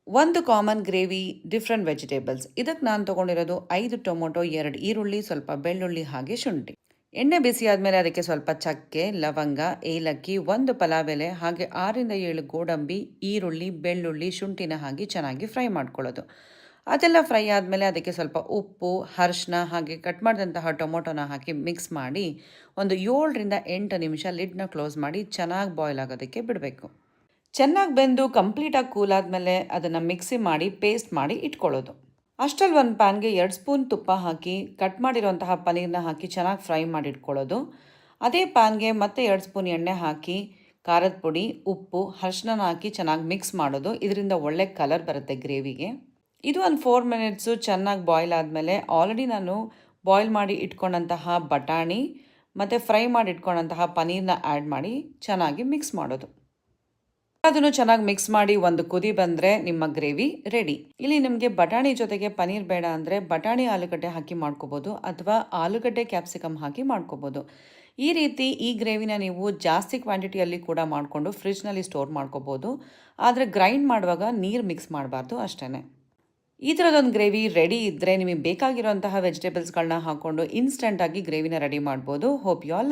ಒಂದು common gravy, different vegetables. ಇದಕ್ಕೆ ನಾನು ತೊಗೊಂಡಿರೋದು 5 ಟೊಮೊಟೊ, 2 ಈರುಳ್ಳಿ, ಸ್ವಲ್ಪ ಬೆಳ್ಳುಳ್ಳಿ ಹಾಗೆ ಶುಂಠಿ. ಎಣ್ಣೆ ಬಿಸಿ ಆದಮೇಲೆ ಅದಕ್ಕೆ ಸ್ವಲ್ಪ ಚಕ್ಕೆ, ಲವಂಗ, ಏಲಕ್ಕಿ, 1 ಪಲಾವ್ ಎಲೆ ಹಾಗೆ 6ರಿಂದ 7 ಗೋಡಂಬಿ, ಈರುಳ್ಳಿ, ಬೆಳ್ಳುಳ್ಳಿ, ಶುಂಠಿನ ಹಾಕಿ ಚೆನ್ನಾಗಿ ಫ್ರೈ ಮಾಡ್ಕೊಳ್ಳೋದು. ಅದೆಲ್ಲ ಫ್ರೈ ಆದಮೇಲೆ ಅದಕ್ಕೆ ಸ್ವಲ್ಪ ಉಪ್ಪು, ಅರಿಶಿನ ಹಾಗೆ ಕಟ್ ಮಾಡಿದಂತಹ ಟೊಮೊಟೊನ ಹಾಕಿ ಮಿಕ್ಸ್ ಮಾಡಿ ಒಂದು 7ರಿಂದ 8 ನಿಮಿಷ ಲಿಡ್ನ ಕ್ಲೋಸ್ ಮಾಡಿ ಚೆನ್ನಾಗಿ ಬಾಯ್ಲ್ ಆಗೋದಕ್ಕೆ ಬಿಡಬೇಕು. ಚೆನ್ನಾಗಿ ಬೆಂದು ಕಂಪ್ಲೀಟಾಗಿ ಕೂಲ್ ಆದಮೇಲೆ ಅದನ್ನು ಮಿಕ್ಸಿ ಮಾಡಿ ಪೇಸ್ಟ್ ಮಾಡಿ ಇಟ್ಕೊಳ್ಳೋದು. ಅಷ್ಟರಲ್ಲಿ ಒಂದು ಪ್ಯಾನ್ಗೆ 2 ಸ್ಪೂನ್ ತುಪ್ಪ ಹಾಕಿ ಕಟ್ ಮಾಡಿರುವಂತಹ ಪನ್ನೀರನ್ನ ಹಾಕಿ ಚೆನ್ನಾಗಿ ಫ್ರೈ ಮಾಡಿ ಇಟ್ಕೊಳ್ಳೋದು. ಅದೇ ಪ್ಯಾನ್ಗೆ ಮತ್ತೆ 2 ಸ್ಪೂನ್ ಎಣ್ಣೆ ಹಾಕಿ ಖಾರದ ಪುಡಿ, ಉಪ್ಪು, ಅರಿಶಿನ ಹಾಕಿ ಚೆನ್ನಾಗಿ ಮಿಕ್ಸ್ ಮಾಡೋದು. ಇದರಿಂದ ಒಳ್ಳೆ ಕಲರ್ ಬರುತ್ತೆ ಗ್ರೇವಿಗೆ. ಇದು ಒಂದು 4 ಮಿನಿಟ್ಸು ಚೆನ್ನಾಗಿ ಬಾಯ್ಲ್ ಆದಮೇಲೆ ಆಲ್ರೆಡಿ ನಾನು ಬಾಯ್ಲ್ ಮಾಡಿ ಇಟ್ಕೊಂಡಂತಹ ಬಟಾಣಿ ಮತ್ತು ಫ್ರೈ ಮಾಡಿ ಇಟ್ಕೊಂಡಂತಹ ಪನ್ನೀರನ್ನ ಆ್ಯಡ್ ಮಾಡಿ ಚೆನ್ನಾಗಿ ಮಿಕ್ಸ್ ಮಾಡೋದು. ಅದನ್ನು ಚೆನ್ನಾಗಿ ಮಿಕ್ಸ್ ಮಾಡಿ ಒಂದು ಕುದಿ ಬಂದರೆ ನಿಮ್ಮ ಗ್ರೇವಿ ರೆಡಿ. ಇಲ್ಲಿ ನಿಮಗೆ ಬಟಾಣಿ ಜೊತೆಗೆ ಪನ್ನೀರ್ ಬೇಡ ಅಂದರೆ ಬಟಾಣಿ ಆಲೂಗಡ್ಡೆ ಹಾಕಿ ಮಾಡ್ಕೋಬೋದು ಅಥವಾ ಆಲೂಗಡ್ಡೆ ಕ್ಯಾಪ್ಸಿಕಮ್ ಹಾಕಿ ಮಾಡ್ಕೋಬೋದು. ಈ ರೀತಿ ಈ ಗ್ರೇವಿನ ನೀವು ಜಾಸ್ತಿ ಕ್ವಾಂಟಿಟಿಯಲ್ಲಿ ಕೂಡ ಮಾಡಿಕೊಂಡು ಫ್ರಿಜ್ನಲ್ಲಿ ಸ್ಟೋರ್ ಮಾಡ್ಕೋಬೋದು. ಆದರೆ ಗ್ರೈಂಡ್ ಮಾಡುವಾಗ ನೀರು ಮಿಕ್ಸ್ ಮಾಡಬಾರ್ದು ಅಷ್ಟೇ. ಈ ಥರದೊಂದು ಗ್ರೇವಿ ರೆಡಿ ಇದ್ದರೆ ನಿಮಗೆ ಬೇಕಾಗಿರುವಂತಹ ವೆಜಿಟೇಬಲ್ಸ್ಗಳನ್ನ ಹಾಕ್ಕೊಂಡು ಇನ್ಸ್ಟೆಂಟಾಗಿ ಗ್ರೇವಿನ ರೆಡಿ ಮಾಡ್ಬೋದು. Hope you all